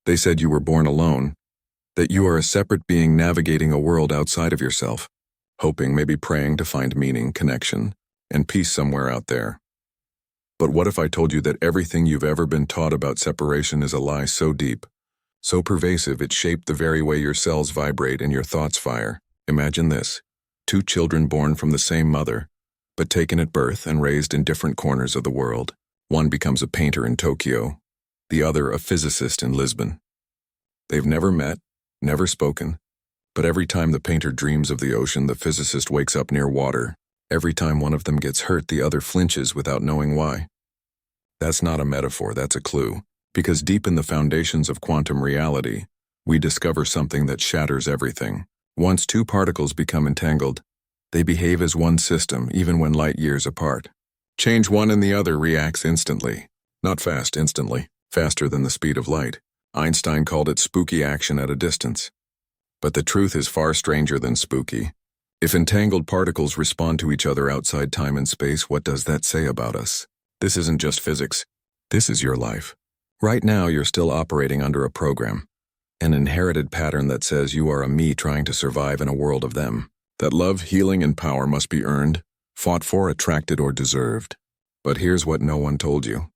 They said you were born alone, that you are a separate being navigating a world outside of yourself, hoping, maybe praying to find meaning, connection, and peace somewhere out there. But what if I told you that everything you've ever been taught about separation is a lie so deep, so pervasive it shaped the very way your cells vibrate and your thoughts fire? Imagine this: two children born from the same mother, but taken at birth and raised in different corners of the world. One becomes a painter in Tokyo, the other a physicist in Lisbon. They've never met, never spoken, but every time the painter dreams of the ocean, the physicist wakes up near water. Every time one of them gets hurt, the other flinches without knowing why. That's not a metaphor, that's a clue, because deep in the foundations of quantum reality, we discover something that shatters everything. Once two particles become entangled, they behave as one system, even when light years apart. Change one and the other reacts instantly. Not fast, instantly. Faster than the speed of light. Einstein called it spooky action at a distance. But the truth is far stranger than spooky. If entangled particles respond to each other outside time and space, what does that say about us? This isn't just physics. This is your life. Right now, you're still operating under a program, an inherited pattern that says you are a me trying to survive in a world of them, that love, healing, and power must be earned, fought for, attracted, or deserved. But here's what no one told you.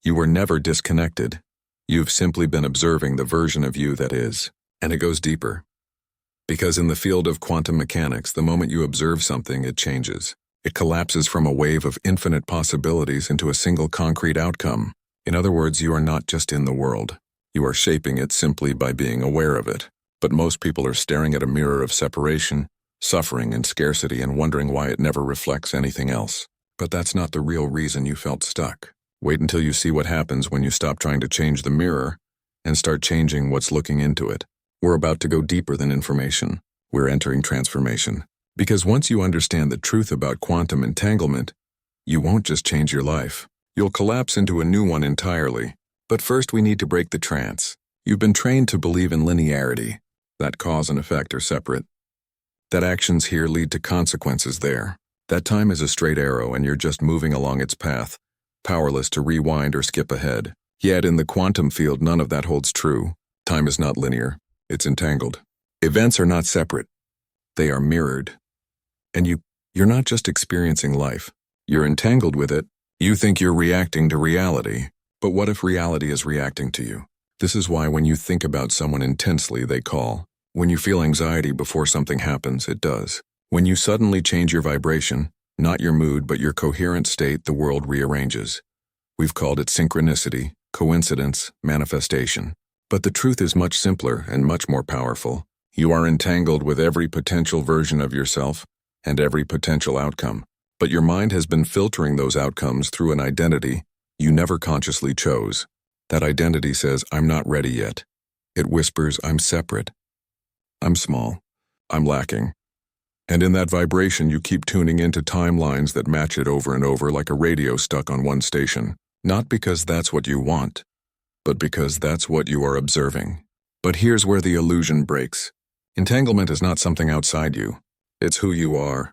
You were never disconnected. You've simply been observing the version of you that is. And it goes deeper. Because in the field of quantum mechanics, the moment you observe something, it changes. It collapses from a wave of infinite possibilities into a single concrete outcome. In other words, you are not just in the world. You are shaping it simply by being aware of it. But most people are staring at a mirror of separation, suffering, and scarcity and wondering why it never reflects anything else. But that's not the real reason you felt stuck. Wait until you see what happens when you stop trying to change the mirror and start changing what's looking into it. We're about to go deeper than information. We're entering transformation. Because once you understand the truth about quantum entanglement, you won't just change your life. You'll collapse into a new one entirely. But first we need to break the trance. You've been trained to believe in linearity, that cause and effect are separate, that actions here lead to consequences there, that time is a straight arrow and you're just moving along its path, powerless to rewind or skip ahead. Yet in the quantum field, none of that holds true. Time is not linear. It's entangled. Events are not separate. They are mirrored. And you're not just experiencing life. You're entangled with it. You think you're reacting to reality. But what if reality is reacting to you? This is why when you think about someone intensely, they call. When you feel anxiety before something happens, it does. When you suddenly change your vibration, not your mood, but your coherent state, the world rearranges. We've called it synchronicity, coincidence, manifestation. But the truth is much simpler and much more powerful. You are entangled with every potential version of yourself and every potential outcome. But your mind has been filtering those outcomes through an identity you never consciously chose. That identity says, I'm not ready yet. It whispers, I'm separate. I'm small. I'm lacking. And in that vibration, you keep tuning into timelines that match it over and over like a radio stuck on one station. Not because that's what you want, but because that's what you are observing. But here's where the illusion breaks. Entanglement is not something outside you. It's who you are.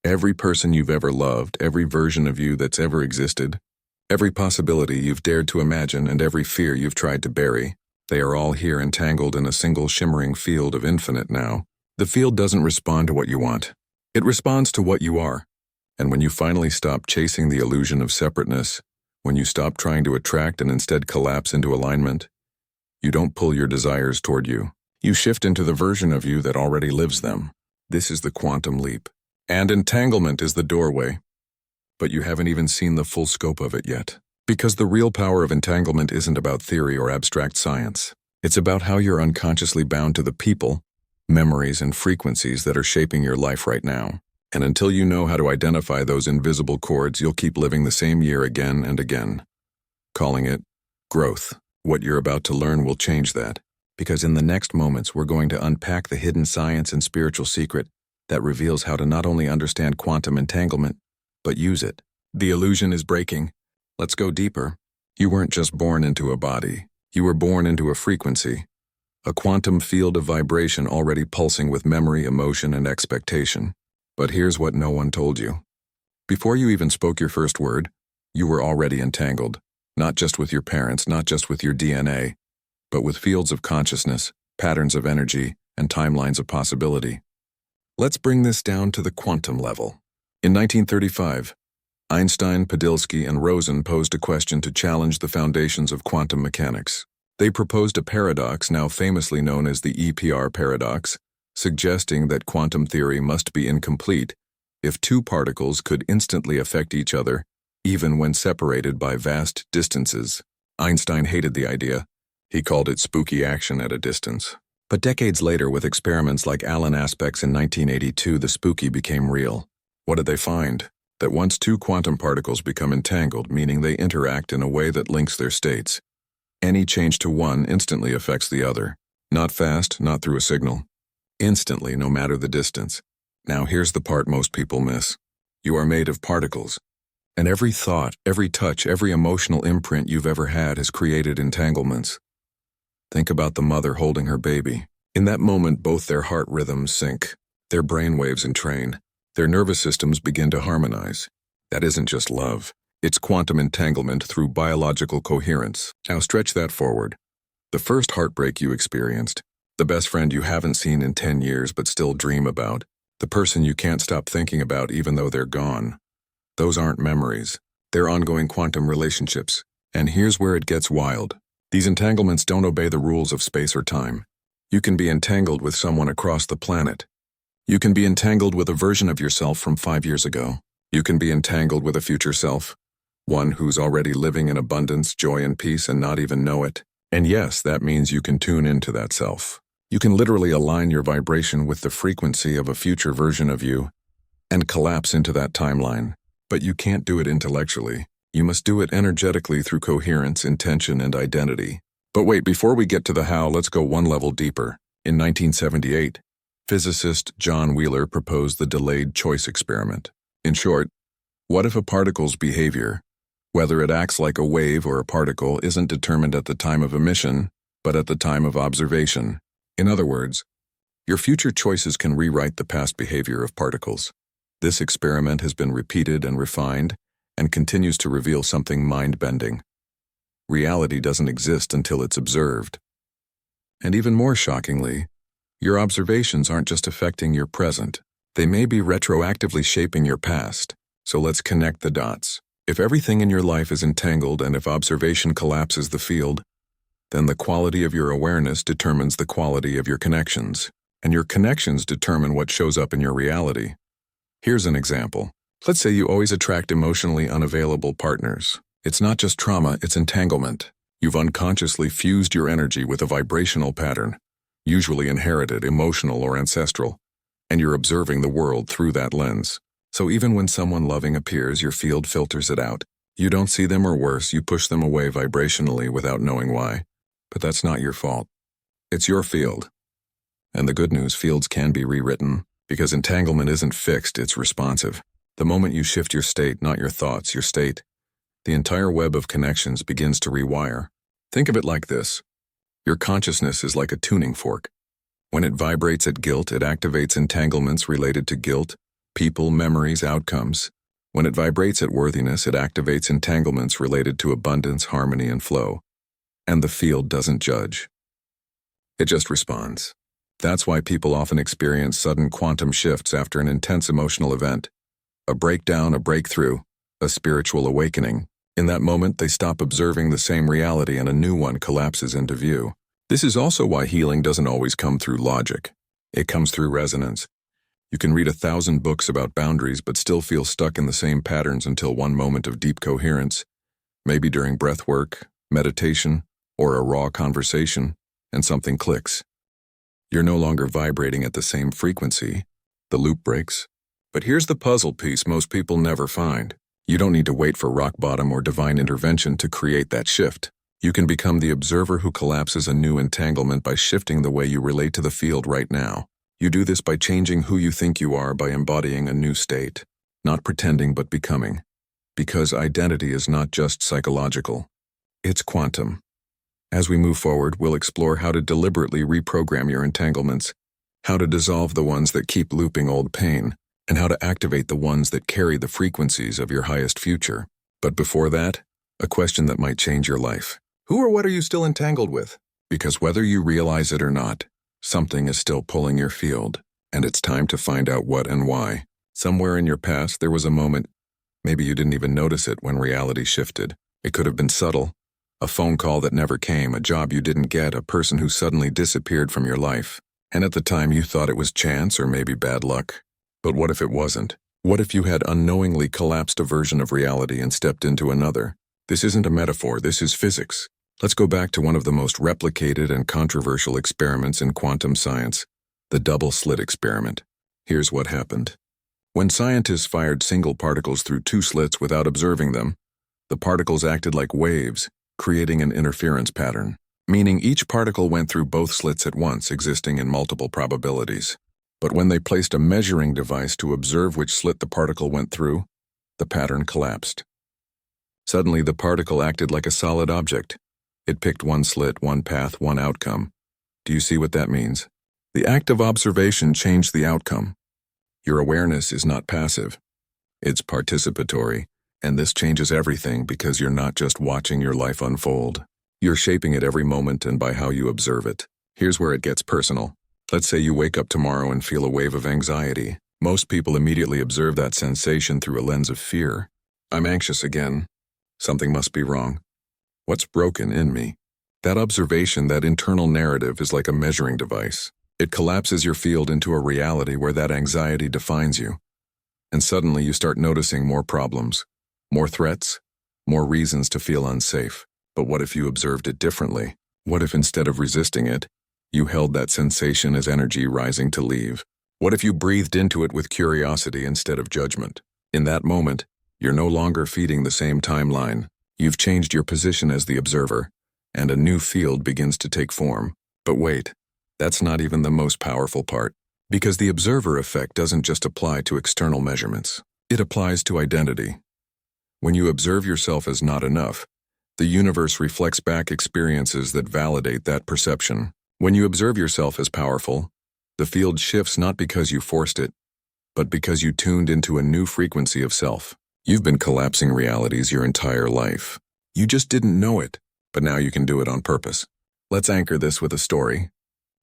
Every person you've ever loved, every version of you that's ever existed, every possibility you've dared to imagine, and every fear you've tried to bury, they are all here entangled in a single shimmering field of infinite now. The field doesn't respond to what you want. It responds to what you are. And when you finally stop chasing the illusion of separateness, when you stop trying to attract and instead collapse into alignment, you don't pull your desires toward you. You shift into the version of you that already lives them. This is the quantum leap. And entanglement is the doorway. But you haven't even seen the full scope of it yet. Because the real power of entanglement isn't about theory or abstract science. It's about how you're unconsciously bound to the people, memories, and frequencies that are shaping your life right now. And until you know how to identify those invisible cords, you'll keep living the same year again and again, calling it growth. What you're about to learn will change that, because in the next moments we're going to unpack the hidden science and spiritual secret that reveals how to not only understand quantum entanglement, but use it. The illusion is breaking. Let's go deeper. You weren't just born into a body. You were born into a frequency, a quantum field of vibration already pulsing with memory, emotion, and expectation. But here's what no one told you. Before you even spoke your first word, you were already entangled, not just with your parents, not just with your DNA, but with fields of consciousness, patterns of energy, and timelines of possibility. Let's bring this down to the quantum level. In 1935, Einstein, Podilsky, and Rosen posed a question to challenge the foundations of quantum mechanics. They proposed a paradox now famously known as the EPR paradox, suggesting that quantum theory must be incomplete if two particles could instantly affect each other, even when separated by vast distances. Einstein hated the idea. He called it spooky action at a distance. But decades later, with experiments like Allen aspects in 1982, the spooky became real. What did they find? That once two quantum particles become entangled, meaning they interact in a way that links their states, any change to one instantly affects the other. Not fast, not through a signal. Instantly, no matter the distance. Now here's the part most people miss. You are made of particles. And every thought, every touch, every emotional imprint you've ever had has created entanglements. Think about the mother holding her baby. In that moment, both their heart rhythms sync, their brain waves entrain, their nervous systems begin to harmonize. That isn't just love. It's quantum entanglement through biological coherence. Now stretch that forward. The first heartbreak you experienced, the best friend you haven't seen in 10 years but still dream about, the person you can't stop thinking about even though they're gone. Those aren't memories. They're ongoing quantum relationships. And here's where it gets wild. These entanglements don't obey the rules of space or time. You can be entangled with someone across the planet. You can be entangled with a version of yourself from 5 years ago. You can be entangled with a future self, one who's already living in abundance, joy, and peace and not even know it. And yes, that means you can tune into that self. You can literally align your vibration with the frequency of a future version of you and collapse into that timeline. But you can't do it intellectually. You must do it energetically through coherence, intention, and identity. But wait, before we get to the how, let's go one level deeper. In 1978, physicist John Wheeler proposed the delayed choice experiment. In short, what if a particle's behavior, whether it acts like a wave or a particle, isn't determined at the time of emission, but at the time of observation? In other words, your future choices can rewrite the past behavior of particles. This experiment has been repeated and refined and continues to reveal something mind-bending. Reality doesn't exist until it's observed. And even more shockingly, your observations aren't just affecting your present. They may be retroactively shaping your past. So let's connect the dots. If everything in your life is entangled and if observation collapses the field, then the quality of your awareness determines the quality of your connections. And your connections determine what shows up in your reality. Here's an example. Let's say you always attract emotionally unavailable partners. It's not just trauma, it's entanglement. You've unconsciously fused your energy with a vibrational pattern, usually inherited, emotional, or ancestral, and you're observing the world through that lens. So even when someone loving appears, your field filters it out. You don't see them, or worse, you push them away vibrationally without knowing why. But that's not your fault. It's your field. And the good news, fields can be rewritten, because entanglement isn't fixed, it's responsive. The moment you shift your state, not your thoughts, your state, the entire web of connections begins to rewire. Think of it like this. Your consciousness is like a tuning fork. When it vibrates at guilt, it activates entanglements related to guilt, people, memories, outcomes. When it vibrates at worthiness, it activates entanglements related to abundance, harmony, and flow. And the field doesn't judge. It just responds. That's why people often experience sudden quantum shifts after an intense emotional event. A breakdown, a breakthrough, a spiritual awakening. In that moment, they stop observing the same reality and a new one collapses into view. This is also why healing doesn't always come through logic. It comes through resonance. You can read 1,000 books about boundaries but still feel stuck in the same patterns until one moment of deep coherence, maybe during breath work, meditation, or a raw conversation, and something clicks. You're no longer vibrating at the same frequency. The loop breaks. But here's the puzzle piece most people never find. You don't need to wait for rock bottom or divine intervention to create that shift. You can become the observer who collapses a new entanglement by shifting the way you relate to the field right now. You do this by changing who you think you are, by embodying a new state. Not pretending, but becoming. Because identity is not just psychological. It's quantum. As we move forward, we'll explore how to deliberately reprogram your entanglements, how to dissolve the ones that keep looping old pain, and how to activate the ones that carry the frequencies of your highest future. But before that, a question that might change your life. Who or what are you still entangled with? Because whether you realize it or not, something is still pulling your field, and it's time to find out what and why. Somewhere in your past, there was a moment, maybe you didn't even notice it, when reality shifted. It could have been subtle. A phone call that never came, a job you didn't get, a person who suddenly disappeared from your life. And at the time you thought it was chance or maybe bad luck. But what if it wasn't? What if you had unknowingly collapsed a version of reality and stepped into another? This isn't a metaphor, this is physics. Let's go back to one of the most replicated and controversial experiments in quantum science, the double-slit experiment. Here's what happened. When scientists fired single particles through two slits without observing them, the particles acted like waves, creating an interference pattern, meaning each particle went through both slits at once, existing in multiple probabilities. But when they placed a measuring device to observe which slit the particle went through, the pattern collapsed. Suddenly, the particle acted like a solid object. It picked one slit, one path, one outcome. Do you see what that means? The act of observation changed the outcome. Your awareness is not passive. It's participatory, and this changes everything because you're not just watching your life unfold. You're shaping it every moment and by how you observe it. Here's where it gets personal. Let's say you wake up tomorrow and feel a wave of anxiety. Most people immediately observe that sensation through a lens of fear. I'm anxious again. Something must be wrong. What's broken in me? That observation, that internal narrative, is like a measuring device. It collapses your field into a reality where that anxiety defines you. And suddenly you start noticing more problems, more threats, more reasons to feel unsafe. But what if you observed it differently? What if instead of resisting it, you held that sensation as energy rising to leave? What if you breathed into it with curiosity instead of judgment? In that moment, you're no longer feeding the same timeline. You've changed your position as the observer, and a new field begins to take form. But wait, that's not even the most powerful part, because the observer effect doesn't just apply to external measurements. It applies to identity. When you observe yourself as not enough, the universe reflects back experiences that validate that perception. When you observe yourself as powerful, the field shifts not because you forced it, but because you tuned into a new frequency of self. You've been collapsing realities your entire life. You just didn't know it, but now you can do it on purpose. Let's anchor this with a story.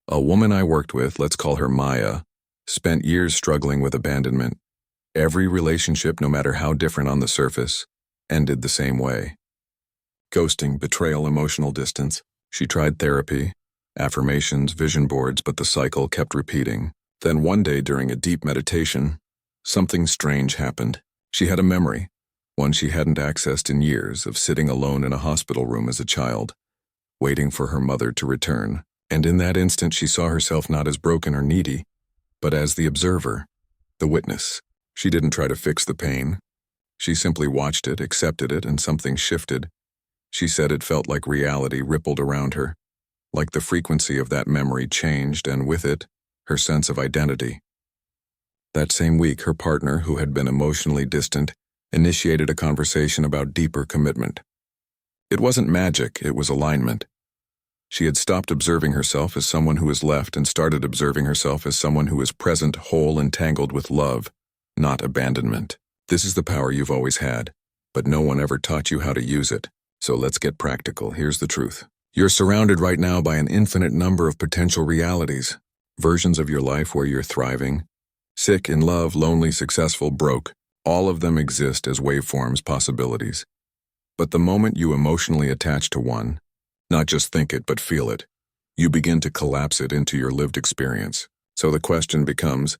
A woman I worked with, let's call her Maya, spent years struggling with abandonment. Every relationship, no matter how different on the surface, ended the same way. Ghosting, betrayal, emotional distance. She tried therapy, affirmations, vision boards, but the cycle kept repeating. Then one day during a deep meditation, something strange happened. She had a memory, one she hadn't accessed in years, of sitting alone in a hospital room as a child, waiting for her mother to return. And in that instant she saw herself not as broken or needy, but as the observer, the witness. She didn't try to fix the pain. She simply watched it, accepted it, and something shifted. She said it felt like reality rippled around her, like the frequency of that memory changed, and with it, her sense of identity. That same week, her partner, who had been emotionally distant, initiated a conversation about deeper commitment. It wasn't magic, it was alignment. She had stopped observing herself as someone who is left and started observing herself as someone who is present, whole, and tangled with love, not abandonment. This is the power you've always had, but no one ever taught you how to use it. So let's get practical. Here's the truth. You're surrounded right now by an infinite number of potential realities, versions of your life where you're thriving, sick, in love, lonely, successful, broke. All of them exist as waveforms, possibilities. But the moment you emotionally attach to one, not just think it but feel it, you begin to collapse it into your lived experience. So the question becomes,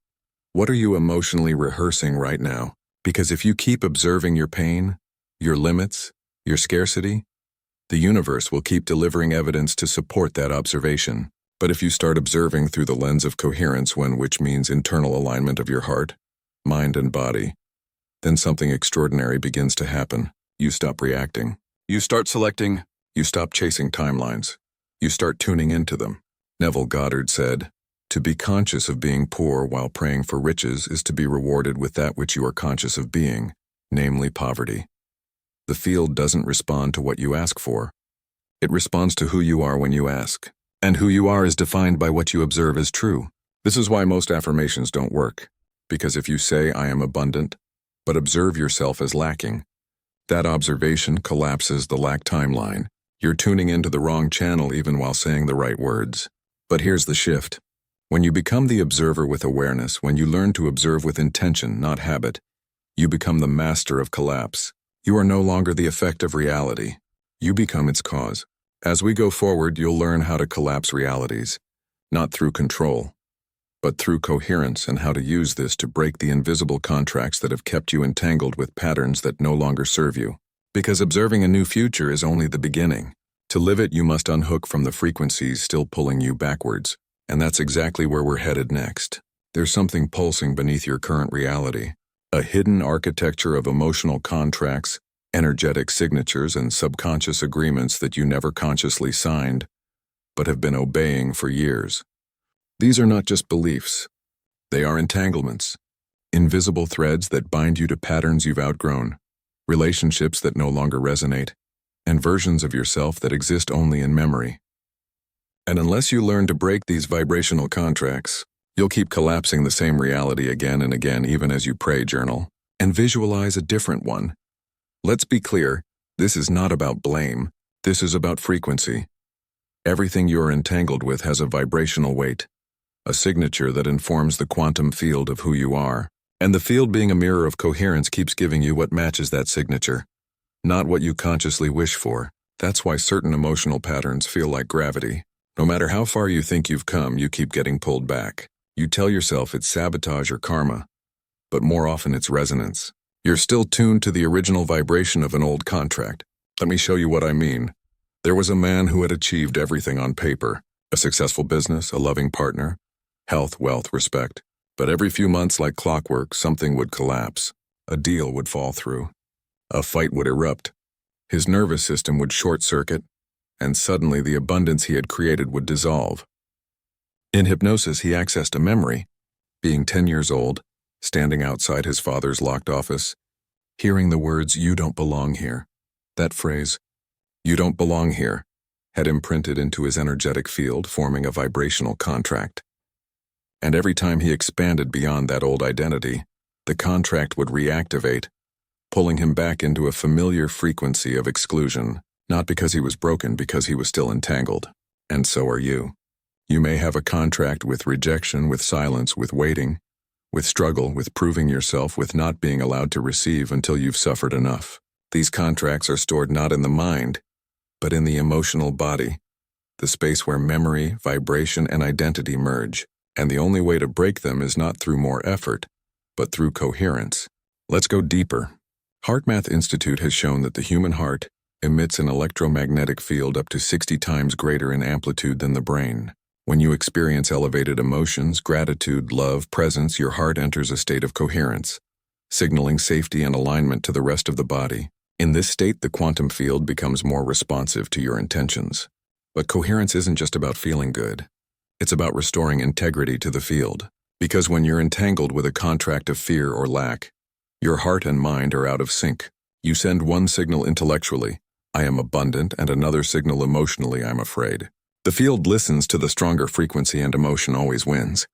what are you emotionally rehearsing right now? Because if you keep observing your pain, your limits, your scarcity, the universe will keep delivering evidence to support that observation. But if you start observing through the lens of coherence, which means internal alignment of your heart, mind, and body, then something extraordinary begins to happen. You stop reacting. You start selecting. You stop chasing timelines. You start tuning into them. Neville Goddard said, "To be conscious of being poor while praying for riches is to be rewarded with that which you are conscious of being, namely poverty." The field doesn't respond to what you ask for. It responds to who you are when you ask. And who you are is defined by what you observe as true. This is why most affirmations don't work. Because if you say, "I am abundant," but observe yourself as lacking, that observation collapses the lack timeline. You're tuning into the wrong channel even while saying the right words. But here's the shift. When you become the observer with awareness, when you learn to observe with intention, not habit, you become the master of collapse. You are no longer the effect of reality. You become its cause. As we go forward, you'll learn how to collapse realities, not through control, but through coherence, and how to use this to break the invisible contracts that have kept you entangled with patterns that no longer serve you. Because observing a new future is only the beginning. To live it, you must unhook from the frequencies still pulling you backwards. And that's exactly where we're headed next. There's something pulsing beneath your current reality. A hidden architecture of emotional contracts, energetic signatures, and subconscious agreements that you never consciously signed, but have been obeying for years. These are not just beliefs. They are entanglements, invisible threads that bind you to patterns you've outgrown, relationships that no longer resonate, and versions of yourself that exist only in memory. And unless you learn to break these vibrational contracts, you'll keep collapsing the same reality again and again, even as you pray, journal, and visualize a different one. Let's be clear, this is not about blame. This is about frequency. Everything you are entangled with has a vibrational weight, a signature that informs the quantum field of who you are. And the field, being a mirror of coherence, keeps giving you what matches that signature, not what you consciously wish for. That's why certain emotional patterns feel like gravity. No matter how far you think you've come, you keep getting pulled back. You tell yourself it's sabotage or karma, but more often it's resonance. You're still tuned to the original vibration of an old contract. Let me show you what I mean. There was a man who had achieved everything on paper: a successful business, a loving partner, health, wealth, respect. But every few months, like clockwork, something would collapse. A deal would fall through. A fight would erupt. His nervous system would short-circuit, and suddenly the abundance he had created would dissolve. In hypnosis, he accessed a memory, being 10 years old, standing outside his father's locked office, hearing the words, "You don't belong here." That phrase, "You don't belong here," had imprinted into his energetic field, forming a vibrational contract. And every time he expanded beyond that old identity, the contract would reactivate, pulling him back into a familiar frequency of exclusion, not because he was broken, because he was still entangled. And so are you. You may have a contract with rejection, with silence, with waiting, with struggle, with proving yourself, with not being allowed to receive until you've suffered enough. These contracts are stored not in the mind, but in the emotional body, the space where memory, vibration, and identity merge. And the only way to break them is not through more effort, but through coherence. Let's go deeper. HeartMath Institute has shown that the human heart emits an electromagnetic field up to 60 times greater in amplitude than the brain. When you experience elevated emotions, gratitude, love, presence, your heart enters a state of coherence, signaling safety and alignment to the rest of the body. In this state, the quantum field becomes more responsive to your intentions. But coherence isn't just about feeling good. It's about restoring integrity to the field. Because when you're entangled with a contract of fear or lack, your heart and mind are out of sync. You send one signal intellectually, "I am abundant," and another signal emotionally, "I'm afraid." The field listens to the stronger frequency, and emotion always wins.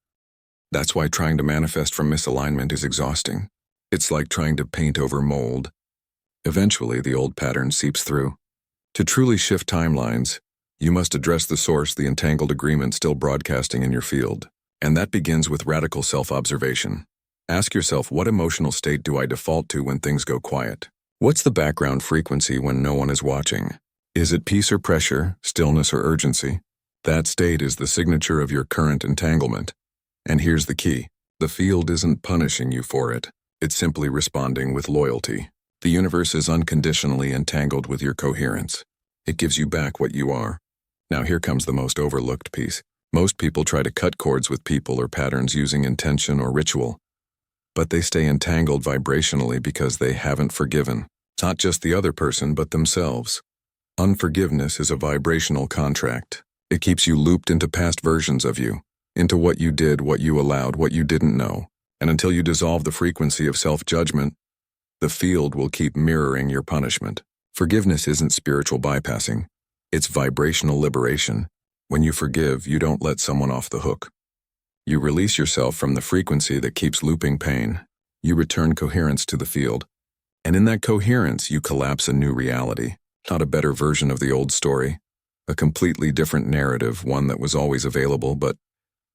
That's why trying to manifest from misalignment is exhausting. It's like trying to paint over mold. Eventually, the old pattern seeps through. To truly shift timelines, you must address the source, the entangled agreement still broadcasting in your field. And that begins with radical self-observation. Ask yourself, what emotional state do I default to when things go quiet? What's the background frequency when no one is watching? Is it peace or pressure, stillness or urgency? That state is the signature of your current entanglement. And here's the key. The field isn't punishing you for it. It's simply responding with loyalty. The universe is unconditionally entangled with your coherence. It gives you back what you are. Now here comes the most overlooked piece. Most people try to cut cords with people or patterns using intention or ritual, but they stay entangled vibrationally because they haven't forgiven. Not just the other person, but themselves. Unforgiveness is a vibrational contract. It keeps you looped into past versions of you, into what you did, what you allowed, what you didn't know. And until you dissolve the frequency of self-judgment, the field will keep mirroring your punishment. Forgiveness isn't spiritual bypassing. It's vibrational liberation. When you forgive, you don't let someone off the hook. You release yourself from the frequency that keeps looping pain. You return coherence to the field. And in that coherence, you collapse a new reality. Not a better version of the old story. A completely different narrative, one that was always available but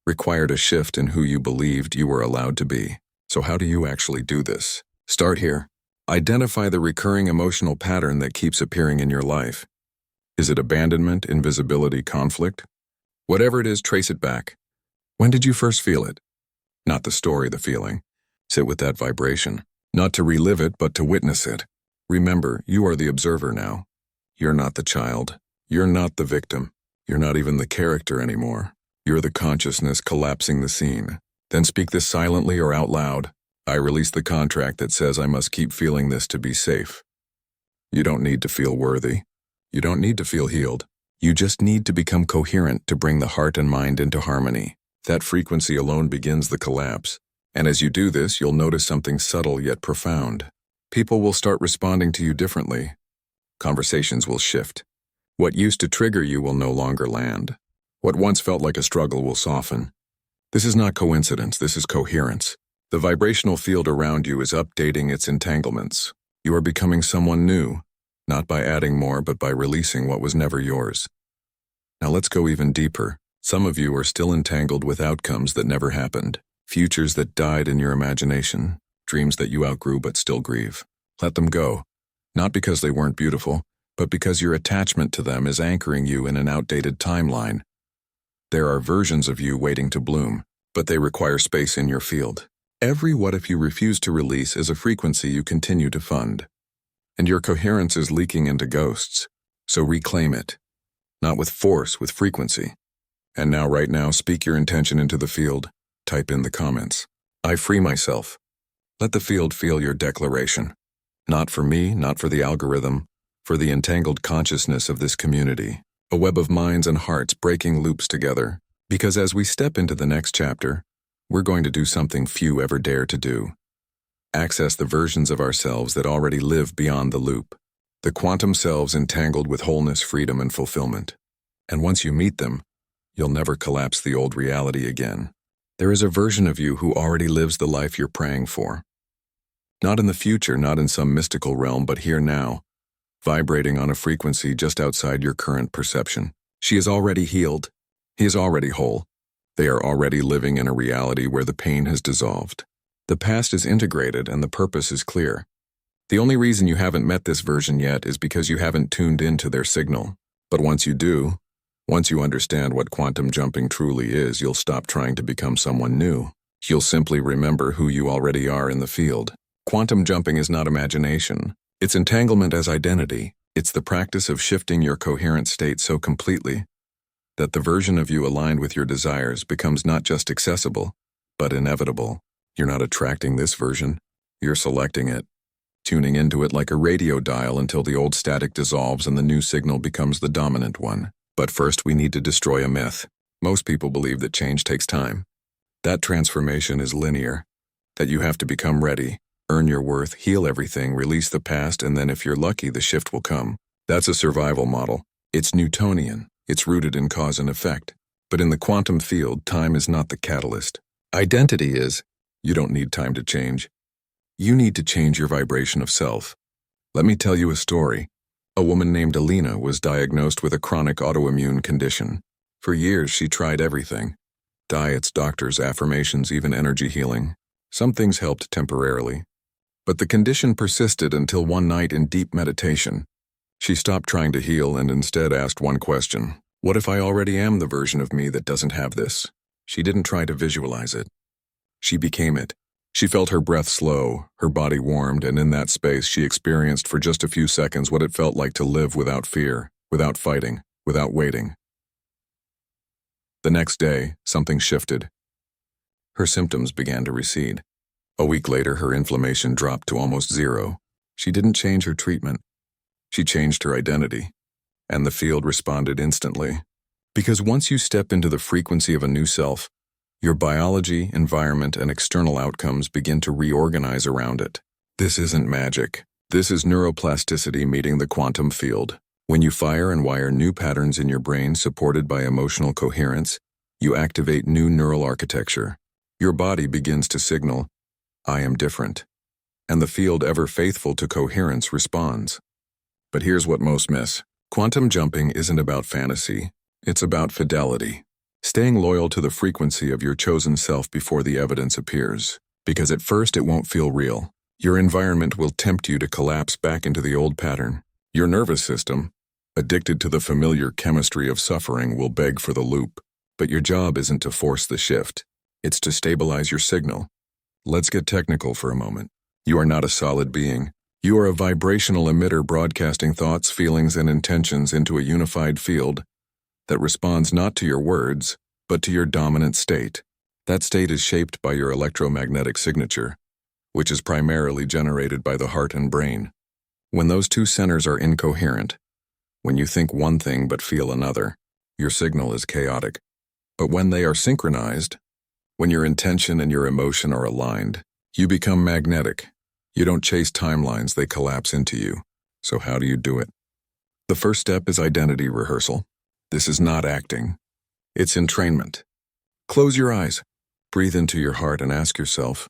required a shift in who you believed you were allowed to be. So how do you actually do this? Start here. Identify the recurring emotional pattern that keeps appearing in your life. Is it abandonment, invisibility, conflict? Whatever it is, trace it back. When did you first feel it? Not the story, the feeling. Sit with that vibration. Not to relive it, but to witness it. Remember, you are the observer now. You're not the child. You're not the victim. You're not even the character anymore. You're the consciousness collapsing the scene. Then speak this silently or out loud. I release the contract that says I must keep feeling this to be safe. You don't need to feel worthy. You don't need to feel healed. You just need to become coherent to bring the heart and mind into harmony. That frequency alone begins the collapse. And as you do this, you'll notice something subtle yet profound. People will start responding to you differently. Conversations will shift. What used to trigger you will no longer land. What once felt like a struggle will soften. This is not coincidence, this is coherence. The vibrational field around you is updating its entanglements. You are becoming someone new, not by adding more, but by releasing what was never yours. Now let's go even deeper. Some of you are still entangled with outcomes that never happened, futures that died in your imagination, dreams that you outgrew but still grieve. Let them go, not because they weren't beautiful, but because your attachment to them is anchoring you in an outdated timeline. There are versions of you waiting to bloom, but they require space in your field. Every what if you refuse to release is a frequency you continue to fund. And your coherence is leaking into ghosts, so reclaim it. Not with force, with frequency. And now, right now, speak your intention into the field. Type in the comments. I free myself. Let the field feel your declaration. Not for me, not for the algorithm, for the entangled consciousness of this community. A web of minds and hearts breaking loops together. Because as we step into the next chapter, we're going to do something few ever dare to do. Access the versions of ourselves that already live beyond the loop. The quantum selves entangled with wholeness, freedom, and fulfillment. And once you meet them, you'll never collapse the old reality again. There is a version of you who already lives the life you're praying for. Not in the future, not in some mystical realm, but here now, vibrating on a frequency just outside your current perception. She is already healed. He is already whole. They are already living in a reality where the pain has dissolved. The past is integrated and the purpose is clear. The only reason you haven't met this version yet is because you haven't tuned into their signal. But once you do, once you understand what quantum jumping truly is, you'll stop trying to become someone new. You'll simply remember who you already are in the field. Quantum jumping is not imagination. It's entanglement as identity. It's the practice of shifting your coherent state so completely that the version of you aligned with your desires becomes not just accessible, but inevitable. You're not attracting this version. You're selecting it, tuning into it like a radio dial until the old static dissolves and the new signal becomes the dominant one. But first, we need to destroy a myth. Most people believe that change takes time. That transformation is linear, that you have to become ready, earn your worth, heal everything, release the past, and then if you're lucky, the shift will come. That's a survival model. It's Newtonian. It's rooted in cause and effect. But in the quantum field, time is not the catalyst. Identity is. You don't need time to change. You need to change your vibration of self. Let me tell you a story. A woman named Alina was diagnosed with a chronic autoimmune condition. For years, she tried everything. Diets, doctors, affirmations, even energy healing. Some things helped temporarily. But the condition persisted until one night in deep meditation. She stopped trying to heal and instead asked one question. What if I already am the version of me that doesn't have this? She didn't try to visualize it. She became it. She felt her breath slow, her body warmed, and in that space she experienced for just a few seconds what it felt like to live without fear, without fighting, without waiting. The next day, something shifted. Her symptoms began to recede. A week later, her inflammation dropped to almost zero. She didn't change her treatment. She changed her identity. And the field responded instantly. Because once you step into the frequency of a new self, your biology, environment, and external outcomes begin to reorganize around it. This isn't magic. This is neuroplasticity meeting the quantum field. When you fire and wire new patterns in your brain supported by emotional coherence, you activate new neural architecture. Your body begins to signal, I am different. And the field ever faithful to coherence responds. But here's what most miss. Quantum jumping isn't about fantasy. It's about fidelity. Staying loyal to the frequency of your chosen self before the evidence appears. Because at first it won't feel real. Your environment will tempt you to collapse back into the old pattern. Your nervous system, addicted to the familiar chemistry of suffering, will beg for the loop. But your job isn't to force the shift. It's to stabilize your signal. Let's get technical for a moment. You are not a solid being. You are a vibrational emitter broadcasting thoughts, feelings, and intentions into a unified field that responds not to your words, but to your dominant state. That state is shaped by your electromagnetic signature, which is primarily generated by the heart and brain. When those two centers are incoherent, when you think one thing but feel another, your signal is chaotic. But when they are synchronized, when your intention and your emotion are aligned, you become magnetic. You don't chase timelines, they collapse into you. So how do you do it? The first step is identity rehearsal. This is not acting. It's entrainment. Close your eyes, breathe into your heart, and ask yourself,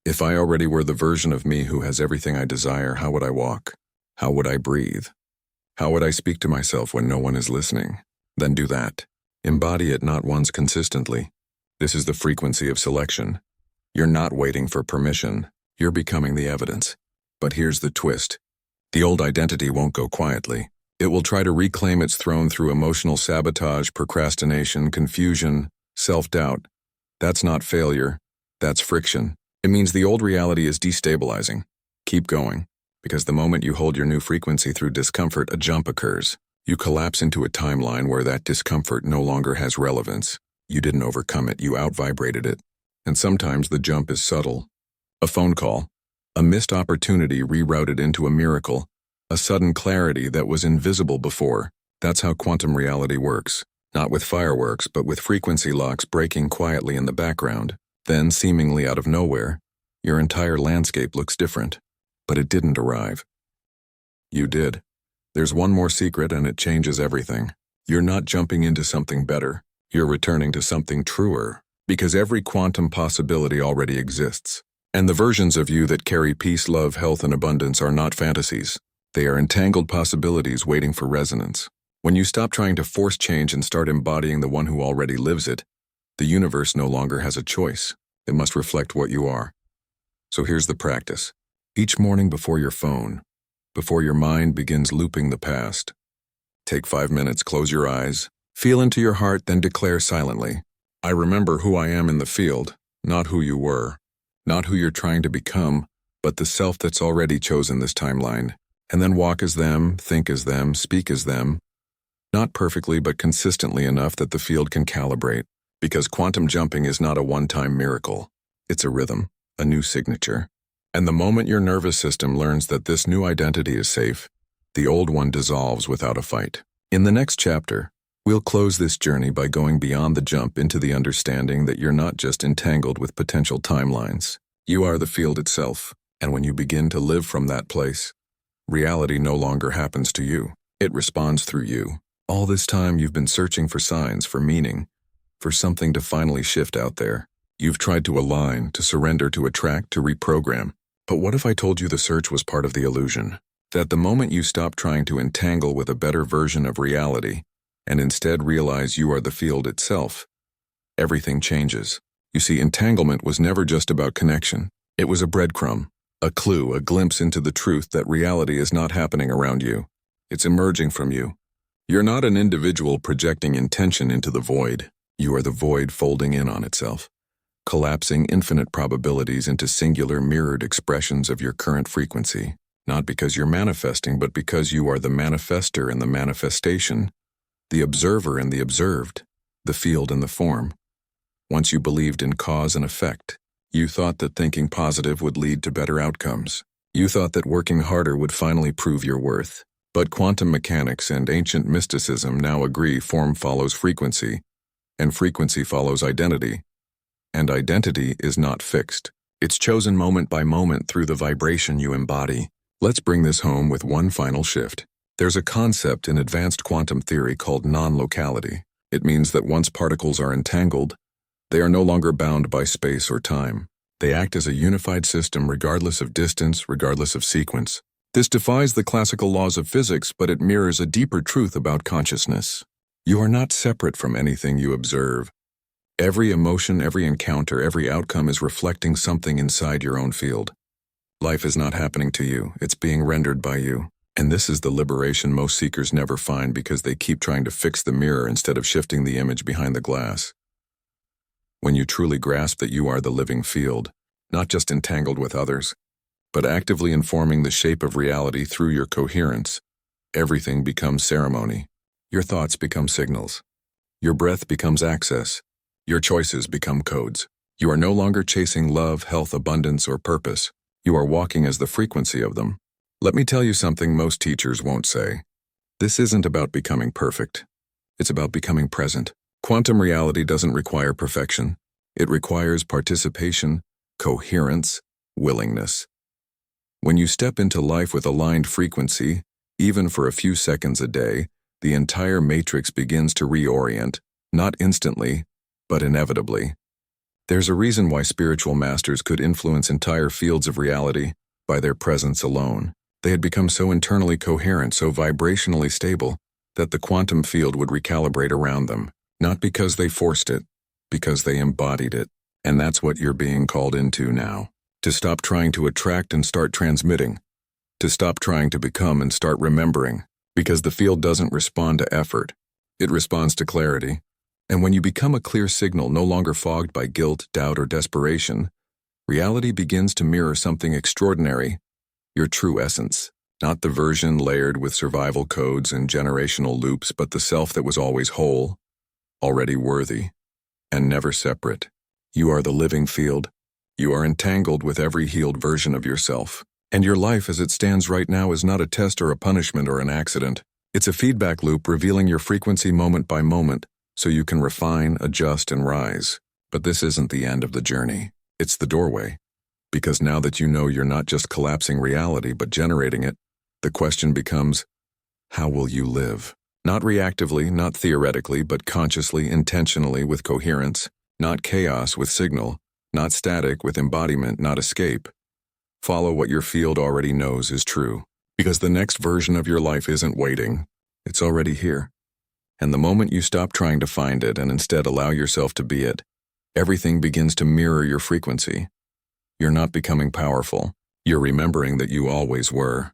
if I already were the version of me who has everything I desire, how would I walk? How would I breathe? How would I speak to myself when no one is listening? Then do that. Embody it not once, consistently. This is the frequency of selection. You're not waiting for permission. You're becoming the evidence. But here's the twist. The old identity won't go quietly. It will try to reclaim its throne through emotional sabotage, procrastination, confusion, self-doubt. That's not failure. That's friction. It means the old reality is destabilizing. Keep going, because the moment you hold your new frequency through discomfort, a jump occurs. You collapse into a timeline where that discomfort no longer has relevance. You didn't overcome it, you out-vibrated it. And sometimes the jump is subtle. A phone call, a missed opportunity rerouted into a miracle, a sudden clarity that was invisible before. That's how quantum reality works. Not with fireworks, but with frequency locks breaking quietly in the background. Then, seemingly out of nowhere, your entire landscape looks different. But it didn't arrive. You did. There's one more secret, and it changes everything. You're not jumping into something better. You're returning to something truer. Because every quantum possibility already exists. And the versions of you that carry peace, love, health, and abundance are not fantasies. They are entangled possibilities waiting for resonance. When you stop trying to force change and start embodying the one who already lives it, the universe no longer has a choice. It must reflect what you are. So here's the practice. Each morning before your phone, before your mind begins looping the past, take 5 minutes, close your eyes, feel into your heart, then declare silently, I remember who I am in the field, not who you were, not who you're trying to become, but the self that's already chosen this timeline. And then walk as them, think as them, speak as them, not perfectly but consistently enough that the field can calibrate, because quantum jumping is not a one-time miracle. It's a rhythm, a new signature. And the moment your nervous system learns that this new identity is safe, the old one dissolves without a fight. In the next chapter, we'll close this journey by going beyond the jump into the understanding that you're not just entangled with potential timelines. You are the field itself, and when you begin to live from that place, reality no longer happens to you. It responds through you. All this time you've been searching for signs, for meaning, for something to finally shift out there. You've tried to align, to surrender, to attract, to reprogram. But what if I told you the search was part of the illusion? That the moment you stop trying to entangle with a better version of reality, and instead realize you are the field itself, everything changes. You see, entanglement was never just about connection. It was a breadcrumb. A clue, a glimpse into the truth that reality is not happening around you. It's emerging from you. You're not an individual projecting intention into the void. You are the void folding in on itself, collapsing infinite probabilities into singular mirrored expressions of your current frequency. Not because you're manifesting, but because you are the manifester and the manifestation, the observer and the observed, the field and the form. Once you believed in cause and effect, you thought that thinking positive would lead to better outcomes. You thought that working harder would finally prove your worth. But quantum mechanics and ancient mysticism now agree form follows frequency, and frequency follows identity. And identity is not fixed. It's chosen moment by moment through the vibration you embody. Let's bring this home with one final shift. There's a concept in advanced quantum theory called non-locality. It means that once particles are entangled, they are no longer bound by space or time. They act as a unified system regardless of distance, regardless of sequence. This defies the classical laws of physics, but it mirrors a deeper truth about consciousness. You are not separate from anything you observe. Every emotion, every encounter, every outcome is reflecting something inside your own field. Life is not happening to you, it's being rendered by you. And this is the liberation most seekers never find because they keep trying to fix the mirror instead of shifting the image behind the glass. When you truly grasp that you are the living field, not just entangled with others, but actively informing the shape of reality through your coherence, everything becomes ceremony. Your thoughts become signals. Your breath becomes access. Your choices become codes. You are no longer chasing love, health, abundance, or purpose. You are walking as the frequency of them. Let me tell you something most teachers won't say. This isn't about becoming perfect. It's about becoming present. Quantum reality doesn't require perfection. It requires participation, coherence, willingness. When you step into life with aligned frequency, even for a few seconds a day, the entire matrix begins to reorient, not instantly, but inevitably. There's a reason why spiritual masters could influence entire fields of reality by their presence alone. They had become so internally coherent, so vibrationally stable, that the quantum field would recalibrate around them, not because they forced it, because they embodied it. And that's what you're being called into now. To stop trying to attract and start transmitting. To stop trying to become and start remembering. Because the field doesn't respond to effort. It responds to clarity. And when you become a clear signal no longer fogged by guilt, doubt, or desperation, reality begins to mirror something extraordinary, your true essence. Not the version layered with survival codes and generational loops, but the self that was always whole, already worthy, and never separate. You are the living field. You are entangled with every healed version of yourself. And your life as it stands right now is not a test or a punishment or an accident. It's a feedback loop revealing your frequency moment by moment so you can refine, adjust, and rise. But this isn't the end of the journey. It's the doorway. Because now that you know you're not just collapsing reality but generating it, the question becomes, how will you live? Not reactively, not theoretically, but consciously, intentionally, with coherence. Not chaos with signal. Not static with embodiment, not escape. Follow what your field already knows is true. Because the next version of your life isn't waiting. It's already here. And the moment you stop trying to find it and instead allow yourself to be it, everything begins to mirror your frequency. You're not becoming powerful. You're remembering that you always were.